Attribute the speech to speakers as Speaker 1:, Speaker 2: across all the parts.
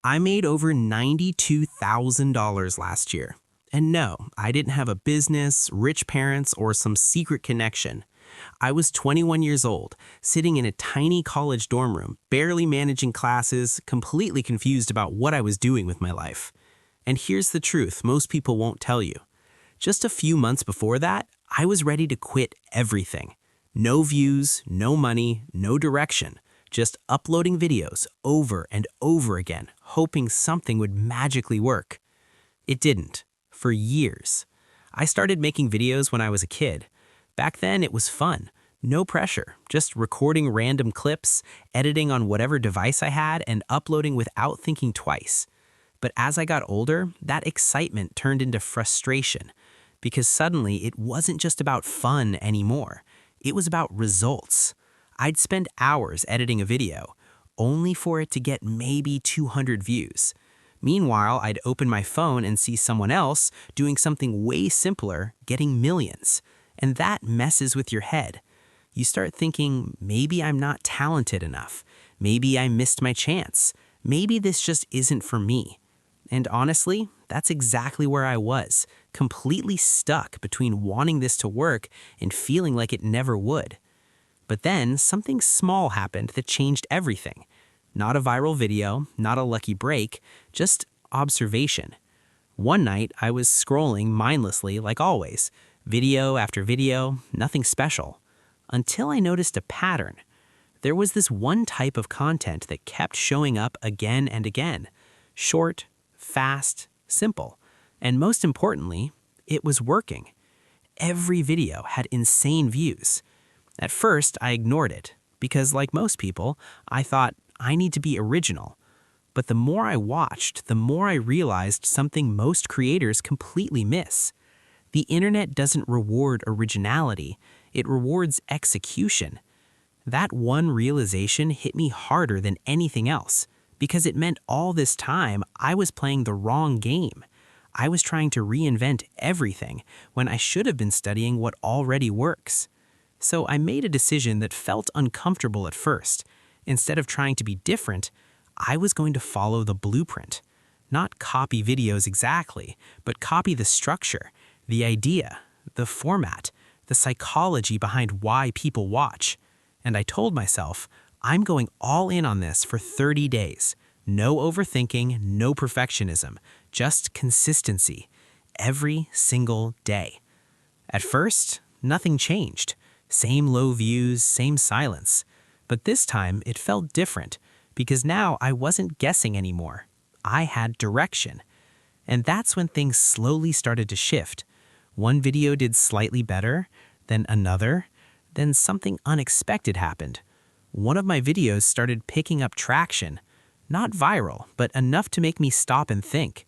Speaker 1: I made over $92,000 last year. And no, I didn't have a business, rich parents, or some secret connection. I was 21 years old, sitting in a tiny college dorm room, barely managing classes, completely confused about what I was doing with my life. And here's the truth most people won't tell you. Just a few months before that, I was ready to quit everything. No views, no money, no direction. Just uploading videos over and over again, hoping something would magically work. It didn't, for years. I started making videos when I was a kid. Back then, it was fun. No pressure, just recording random clips, editing on whatever device I had, and uploading without thinking twice. But as I got older, that excitement turned into frustration, because suddenly it wasn't just about fun anymore. It was about results. I'd spend hours editing a video, only for it to get maybe 200 views. Meanwhile, I'd open my phone and see someone else doing something way simpler, getting millions. And that messes with your head. You start thinking, maybe I'm not talented enough. Maybe I missed my chance. Maybe this just isn't for me. And honestly, that's exactly where I was, completely stuck between wanting this to work and feeling like it never would. But then something small happened that changed everything. Not a viral video, not a lucky break, just observation. One night, I was scrolling mindlessly like always, video after video, nothing special, until I noticed a pattern. There was this one type of content that kept showing up again and again. Short, fast, simple, and most importantly, it was working. Every video had insane views. At first, I ignored it, because like most people, I thought, I need to be original. But the more I watched, the more I realized something most creators completely miss. The internet doesn't reward originality, it rewards execution. That one realization hit me harder than anything else, because it meant all this time I was playing the wrong game. I was trying to reinvent everything when I should have been studying what already works. So I made a decision that felt uncomfortable at first. Instead of trying to be different, I was going to follow the blueprint. Not copy videos exactly, but copy the structure, the idea, the format, the psychology behind why people watch. And I told myself, I'm going all in on this for 30 days. No overthinking, no perfectionism, just consistency. Every single day. At first, nothing changed. Same low views, same silence. But this time, it felt different, because now I wasn't guessing anymore. I had direction. And that's when things slowly started to shift. One video did slightly better, then another, then something unexpected happened. One of my videos started picking up traction. Not viral, but enough to make me stop and think.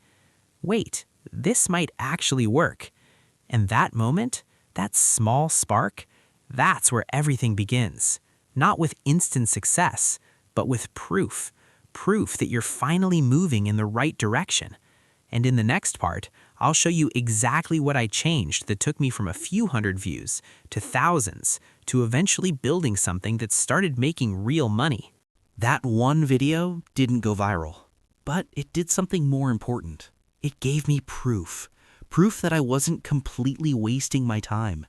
Speaker 1: Wait, this might actually work. And that moment, that small spark, that's where everything begins. Not with instant success, but with proof. Proof that you're finally moving in the right direction. And in the next part, I'll show you exactly what I changed that took me from a few hundred views to thousands, to eventually building something that started making real money.
Speaker 2: That one video didn't go viral, but it did something more important. It gave me proof. Proof that I wasn't completely wasting my time.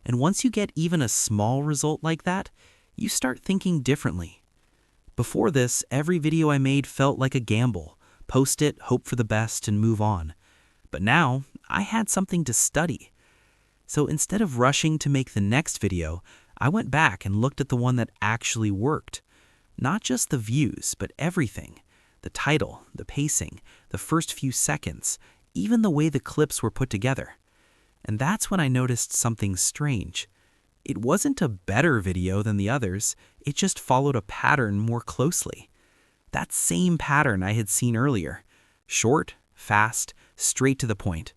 Speaker 2: And once you get even a small result like that, you start thinking differently. Before this, every video I made felt like a gamble. Post it, hope for the best, and move on. But now, I had something to study. So instead of rushing to make the next video, I went back and looked at the one that actually worked. Not just the views, but everything. The title, the pacing, the first few seconds, even the way the clips were put together. And that's when I noticed something strange. It wasn't a better video than the others, it just followed a pattern more closely. That same pattern I had seen earlier. Short, fast, straight to the point.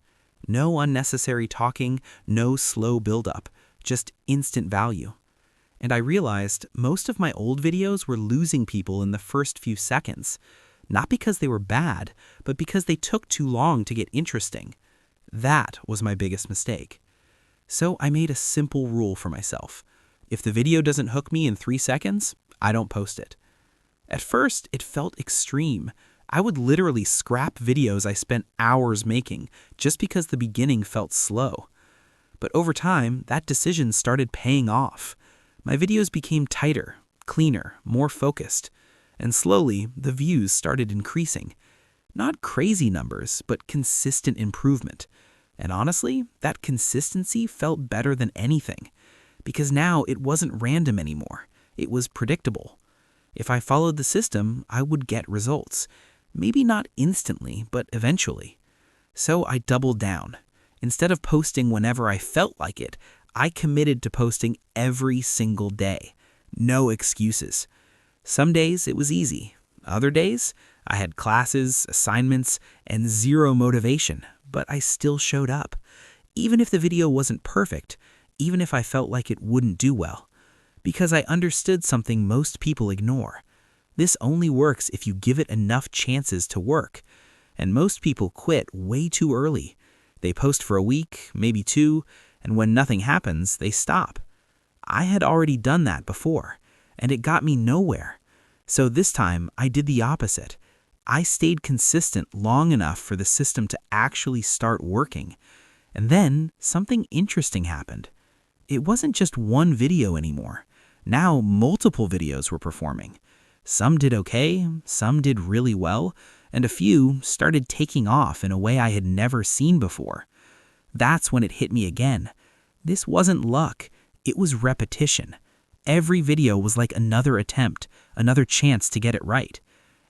Speaker 2: No unnecessary talking, no slow build-up, just instant value. And I realized most of my old videos were losing people in the first few seconds. Not because they were bad, but because they took too long to get interesting. That was my biggest mistake. So I made a simple rule for myself. If the video doesn't hook me in 3 seconds, I don't post it. At first, it felt extreme. I would literally scrap videos I spent hours making just because the beginning felt slow. But over time, that decision started paying off. My videos became tighter, cleaner, more focused, and slowly the views started increasing. Not crazy numbers, but consistent improvement. And honestly, that consistency felt better than anything, because now it wasn't random anymore. It was predictable. If I followed the system, I would get results. Maybe not instantly, but eventually. So I doubled down. Instead of posting whenever I felt like it, I committed to posting every single day. No excuses. Some days it was easy. Other days, I had classes, assignments, and zero motivation, but I still showed up. Even if the video wasn't perfect, even if I felt like it wouldn't do well. Because I understood something most people ignore. This only works if you give it enough chances to work. And most people quit way too early. They post for a week, maybe two, and when nothing happens, they stop. I had already done that before, and it got me nowhere. So this time, I did the opposite. I stayed consistent long enough for the system to actually start working. And then, something interesting happened. It wasn't just one video anymore. Now, multiple videos were performing. Some did okay, some did really well, and a few started taking off in a way I had never seen before. That's when it hit me again. This wasn't luck, it was repetition. Every video was like another attempt, another chance to get it right.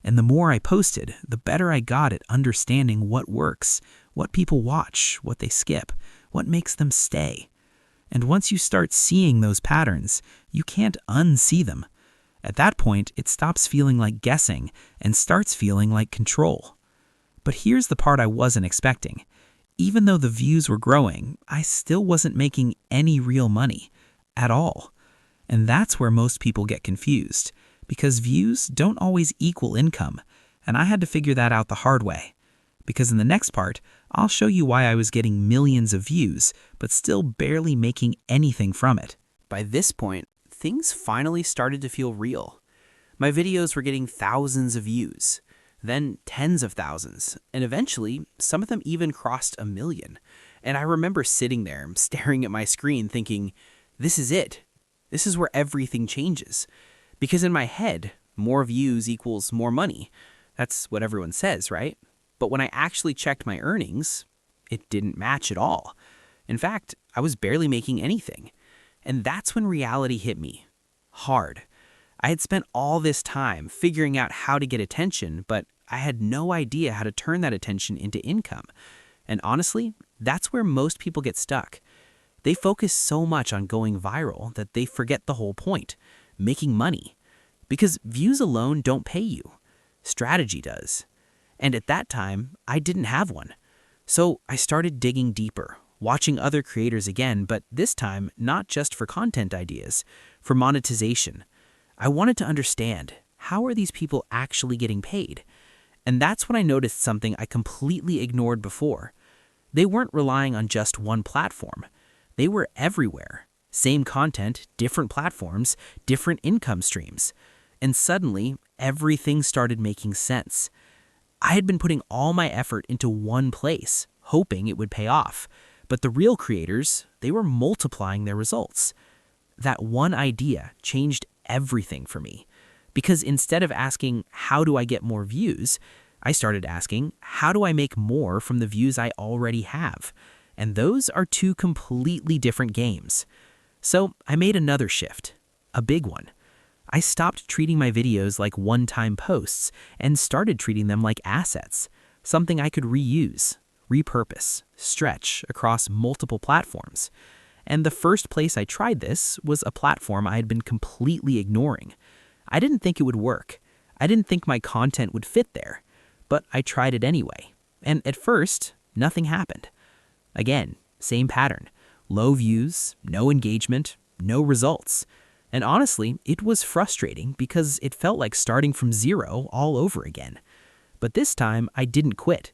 Speaker 2: And the more I posted, the better I got at understanding what works, what people watch, what they skip, what makes them stay. And once you start seeing those patterns, you can't unsee them. At that point, it stops feeling like guessing and starts feeling like control. But here's the part I wasn't expecting. Even though the views were growing, I still wasn't making any real money at all. And that's where most people get confused, because views don't always equal income, and I had to figure that out the hard way. Because in the next part, I'll show you why I was getting millions of views, but still barely making anything from it. By this point, things finally started to feel real. My videos were getting thousands of views, then tens of thousands, and eventually, some of them even crossed 1 million. And I remember sitting there, staring at my screen thinking, this is it. This is where everything changes. Because in my head, more views equals more money. That's what everyone says, right? But when I actually checked my earnings, it didn't match at all. In fact, I was barely making anything. And that's when reality hit me. Hard. I had spent all this time figuring out how to get attention, but I had no idea how to turn that attention into income. And honestly, that's where most people get stuck. They focus so much on going viral that they forget the whole point, making money. Because views alone don't pay you. Strategy does. And at that time, I didn't have one. So I started digging deeper, watching other creators again, but this time not just for content ideas, for monetization. I wanted to understand, how are these people actually getting paid? And that's when I noticed something I completely ignored before. They weren't relying on just one platform. They were everywhere. Same content, different platforms, different income streams. And suddenly, everything started making sense. I had been putting all my effort into one place, hoping it would pay off. But the real creators, they were multiplying their results. That one idea changed everything for me. Because instead of asking, how do I get more views? I started asking, how do I make more from the views I already have? And those are two completely different games. So I made another shift, a big one. I stopped treating my videos like one-time posts and started treating them like assets, something I could reuse, repurpose, stretch across multiple platforms. And the first place I tried this was a platform I had been completely ignoring. I didn't think it would work. I didn't think my content would fit there. But I tried it anyway. And at first, nothing happened. Again, same pattern. Low views, no engagement, no results. And honestly, it was frustrating because it felt like starting from zero all over again. But this time, I didn't quit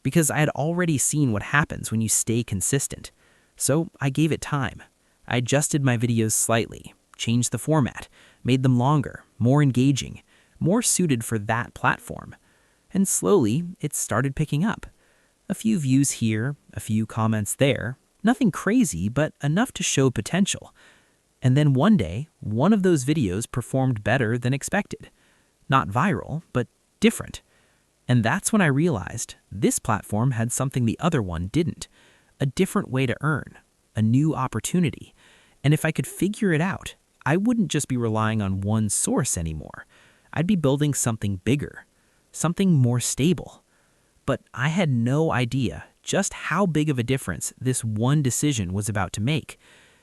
Speaker 2: because I had already seen what happens when you stay consistent. So I gave it time. I adjusted my videos slightly, changed the format, made them longer, more engaging, more suited for that platform. And slowly, it started picking up. A few views here, a few comments there, nothing crazy, but enough to show potential. And then one day, one of those videos performed better than expected. Not viral, but different. And that's when I realized this platform had something the other one didn't. A different way to earn, a new opportunity. And if I could figure it out, I wouldn't just be relying on one source anymore. I'd be building something bigger, something more stable. But I had no idea just how big of a difference this one decision was about to make.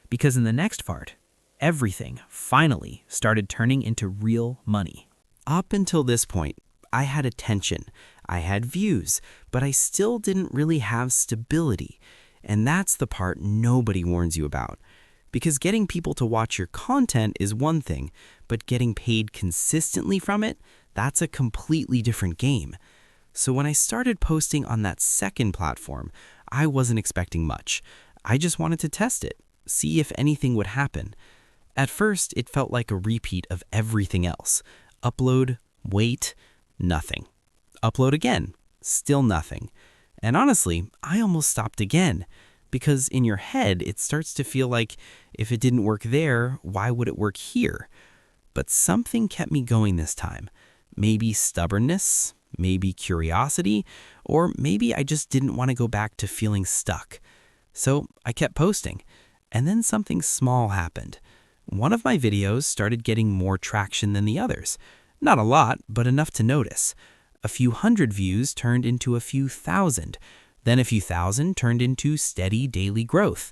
Speaker 2: Because in the next part, everything finally started turning into real money.
Speaker 1: Up until this point, I had attention, I had views, but I still didn't really have stability. And that's the part nobody warns you about. Because getting people to watch your content is one thing, but getting paid consistently from it, that's a completely different game. So when I started posting on that second platform, I wasn't expecting much. I just wanted to test it, see if anything would happen. At first, it felt like a repeat of everything else. Upload, wait, nothing. Upload again, still nothing. And honestly, I almost stopped again. Because in your head, it starts to feel like if it didn't work there, why would it work here? But something kept me going this time. Maybe stubbornness, maybe curiosity, or maybe I just didn't want to go back to feeling stuck. So I kept posting, and then something small happened. One of my videos started getting more traction than the others. Not a lot, but enough to notice. A few hundred views turned into a few thousand. Then a few thousand turned into steady daily growth.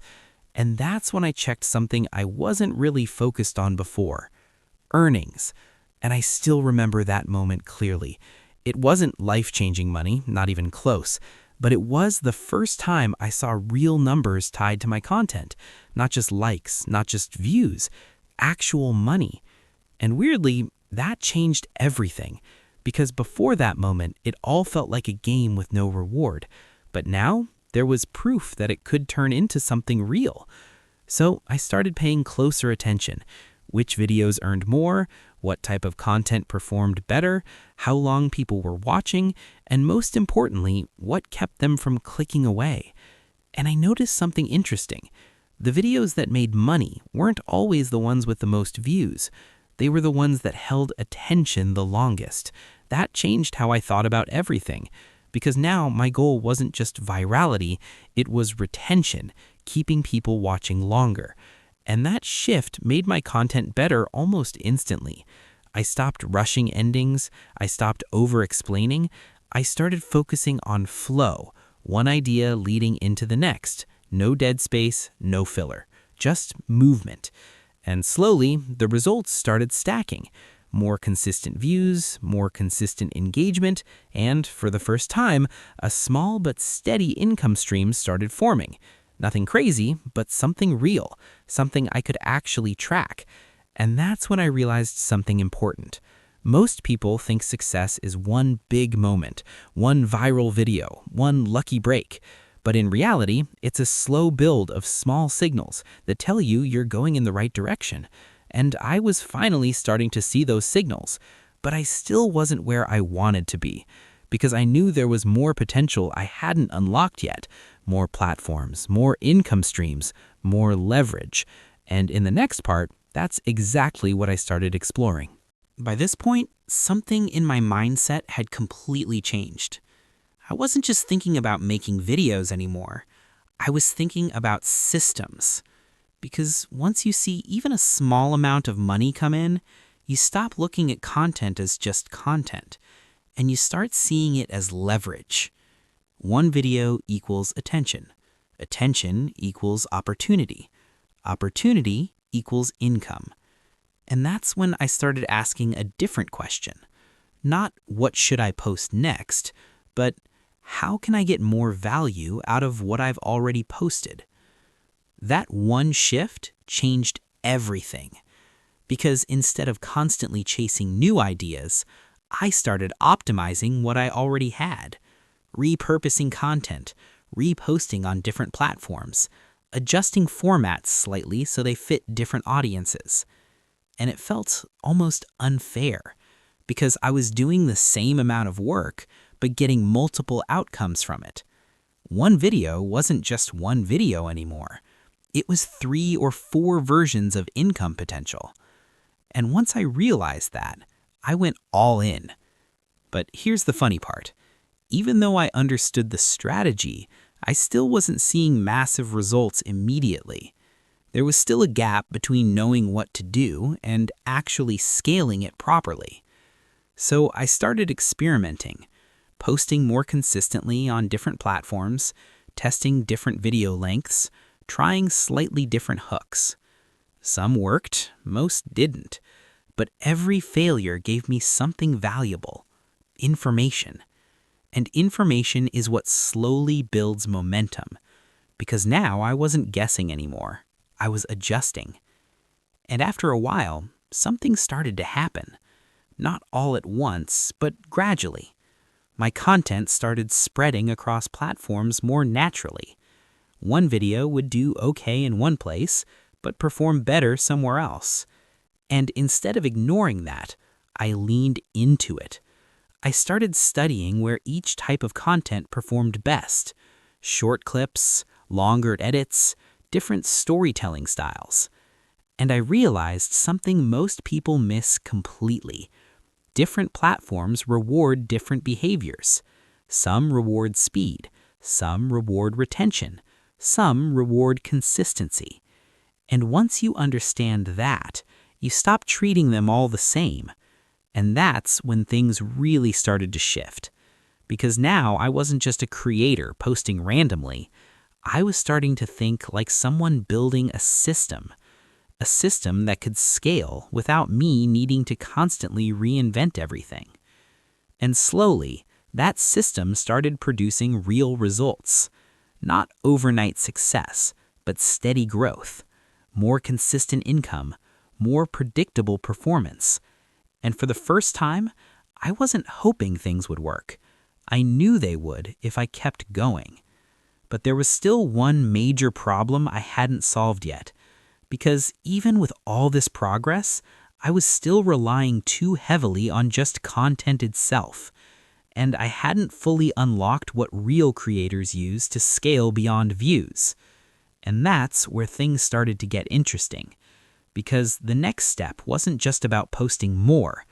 Speaker 1: And that's when I checked something I wasn't really focused on before. Earnings. And I still remember that moment clearly. It wasn't life-changing money, not even close, but it was the first time I saw real numbers tied to my content. Not just likes, not just views, actual money. And weirdly, that changed everything. Because before that moment, it all felt like a game with no reward. But now, there was proof that it could turn into something real. So I started paying closer attention. Which videos earned more, what type of content performed better, how long people were watching, and most importantly, what kept them from clicking away. And I noticed something interesting. The videos that made money weren't always the ones with the most views. They were the ones that held attention the longest. That changed how I thought about everything. Because now my goal wasn't just virality, it was retention, keeping people watching longer. And that shift made my content better almost instantly. I stopped rushing endings, I stopped over-explaining, I started focusing on flow, one idea leading into the next. No dead space, no filler, just movement. And slowly, the results started stacking. More consistent views, more consistent engagement, and for the first time, a small but steady income stream started forming. Nothing crazy, but something real, something I could actually track. And that's when I realized something important. Most people think success is one big moment, one viral video, one lucky break. But in reality, it's a slow build of small signals that tell you you're going in the right direction. And I was finally starting to see those signals, but I still wasn't where I wanted to be, because I knew there was more potential I hadn't unlocked yet, more platforms, more income streams, more leverage. And in the next part, that's exactly what I started exploring. By this point, something in my mindset had completely changed. I wasn't just thinking about making videos anymore. I was thinking about systems. Because once you see even a small amount of money come in, you stop looking at content as just content, and you start seeing it as leverage. One video equals attention. Attention equals opportunity. Opportunity equals income. And that's when I started asking a different question. Not what should I post next, but how can I get more value out of what I've already posted? That one shift changed everything. Because instead of constantly chasing new ideas, I started optimizing what I already had. Repurposing content, reposting on different platforms, adjusting formats slightly so they fit different audiences. And it felt almost unfair, because I was doing the same amount of work,
Speaker 2: but getting multiple outcomes from it. One video wasn't just one video anymore. It was 3 or 4 versions of income potential. And once I realized that, I went all in. But here's the funny part. Even though I understood the strategy, I still wasn't seeing massive results immediately. There was still a gap between knowing what to do and actually scaling it properly. So I started experimenting, posting more consistently on different platforms, testing different video lengths, trying slightly different hooks. Some worked, most didn't, but every failure gave me something valuable: information. And information is what slowly builds momentum, because now I wasn't guessing anymore. I was adjusting. And after a while, something started to happen. Not all at once, but gradually. My content started spreading across platforms more naturally. One video would do okay in one place, but perform better somewhere else. And instead of ignoring that, I leaned into it. I started studying where each type of content performed best: short clips, longer edits, different storytelling styles. And I realized something most people miss completely. Different platforms reward different behaviors. Some reward speed, some reward retention, some reward consistency. And once you understand that, you stop treating them all the same. And that's when things really started to shift. Because now I wasn't just a creator posting randomly. I was starting to think like someone building a system that could scale without me needing to constantly reinvent everything. And slowly, that system started producing real results. Not overnight success, but steady growth, more consistent income, more predictable performance. And for the first time, I wasn't hoping things would work. I knew they would if I kept going. But there was still one major problem I hadn't solved yet. Because even with all this progress, I was still relying too heavily on just content itself. And I hadn't fully unlocked what real creators use to scale beyond views. And that's where things started to get interesting. Because the next step wasn't just about posting more.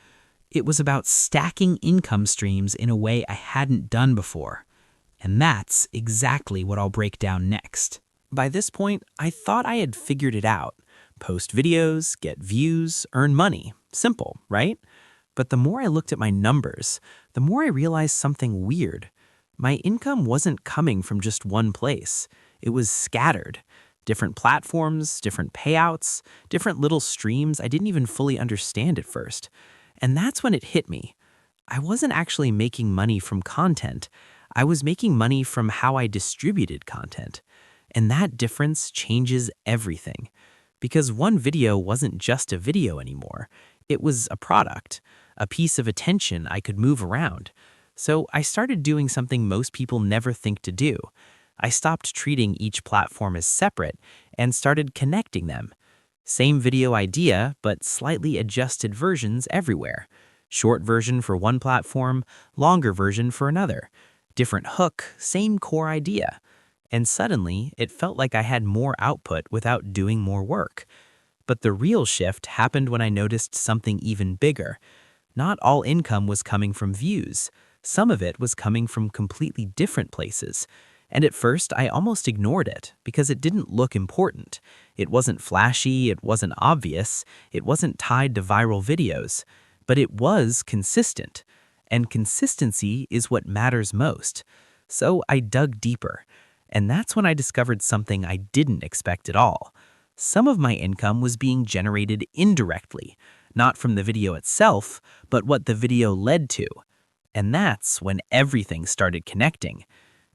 Speaker 2: It was about stacking income streams in a way I hadn't done before. And that's exactly what I'll break down next. By this point, I thought I had figured it out. Post videos, get views, earn money. Simple, right? But the more I looked at my numbers, the more I realized something weird. My income wasn't coming from just one place. It was scattered. Different platforms, different payouts, different little streams I didn't even fully understand at first. And that's when it hit me. I wasn't actually making money from content. I was making money from how I distributed content. And that difference changes everything. Because one video wasn't just a video anymore. It was a product, a piece of attention I could move around. So I started doing something most people never think to do. I stopped treating each platform as separate and started connecting them. Same video idea, but slightly adjusted versions everywhere. Short version for one platform, longer version for another. Different hook, same core idea. And suddenly, it felt like I had more output without doing more work. But the real shift happened when I noticed something even bigger. Not all income was coming from views. Some of it was coming from completely different places. And at first, I almost ignored it because it didn't look important. It wasn't flashy, it wasn't obvious, it wasn't tied to viral videos. But it was consistent. And consistency is what matters most. So I dug deeper. And that's when I discovered something I didn't expect at all. Some of my income was being generated indirectly, not from the video itself, but what the video led to. And that's when everything started connecting.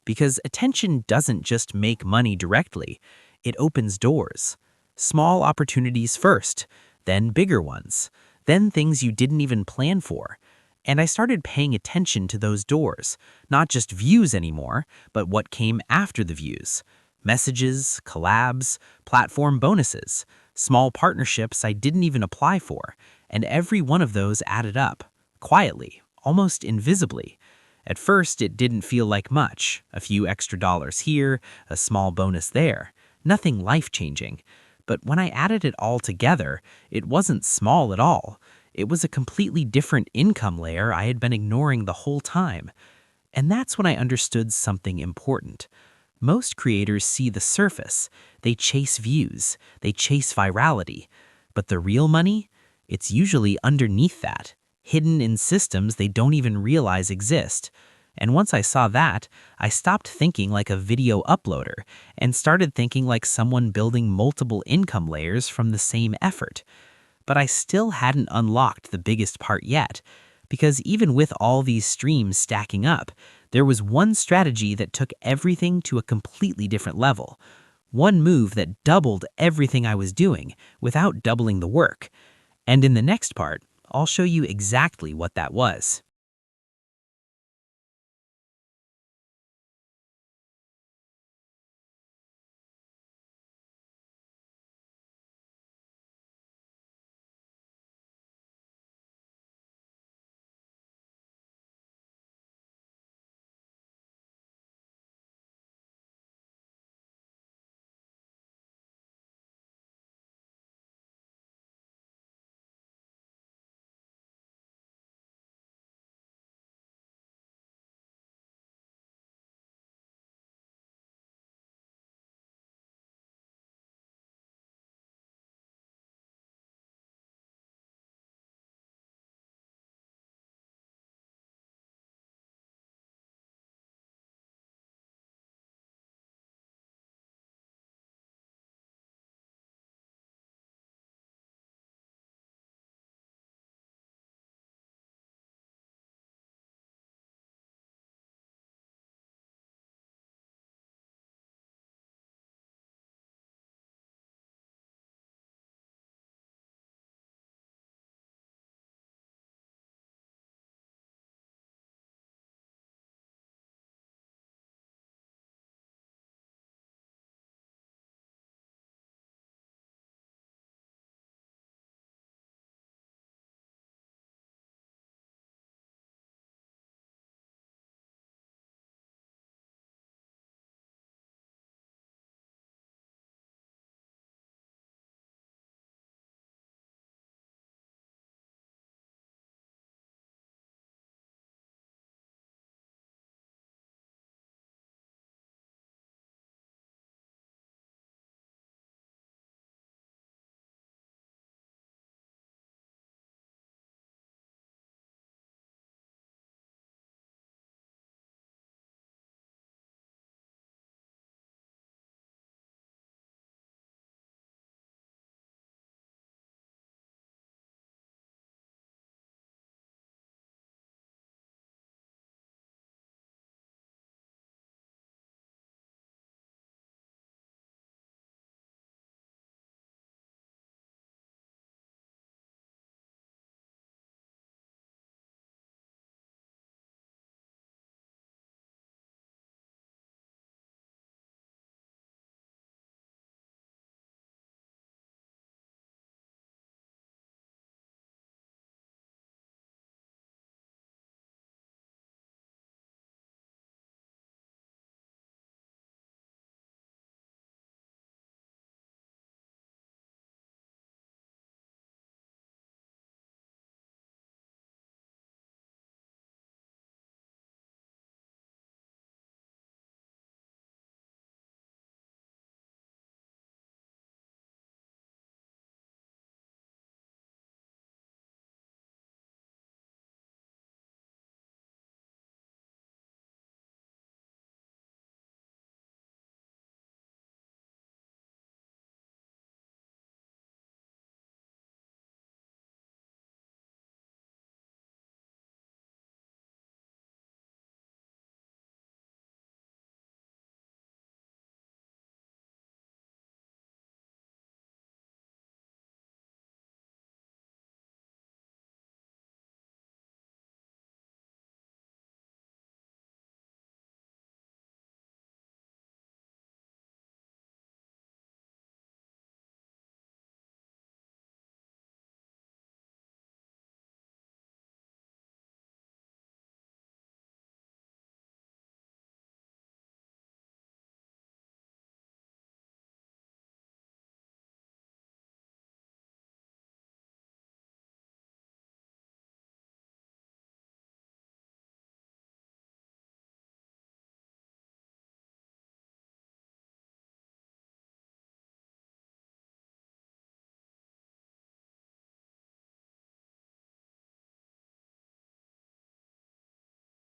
Speaker 2: Because attention doesn't just make money directly, it opens doors. Small opportunities first, then bigger ones, then things you didn't even plan for. And I started paying attention to those doors, not just views anymore, but what came after the views. Messages, collabs, platform bonuses, small partnerships I didn't even apply for, and every one of those added up, quietly, almost invisibly. At first, it didn't feel like much. A few extra dollars here, a small bonus there. Nothing life-changing. But when I added it all together, it wasn't small at all. It was a completely different income layer I had been ignoring the whole time. And that's when I understood something important. Most creators see the surface. They chase views. They chase virality. But the real money? It's usually underneath that, hidden in systems they don't even realize exist. And once I saw that, I stopped thinking like a video uploader and started thinking like someone building multiple income layers from the same effort. But I still hadn't unlocked the biggest part yet, because even with all these streams stacking up, there was one strategy that took everything to a completely different level. One move that doubled everything I was doing without doubling the work. And in the next part, I'll show you exactly what that was.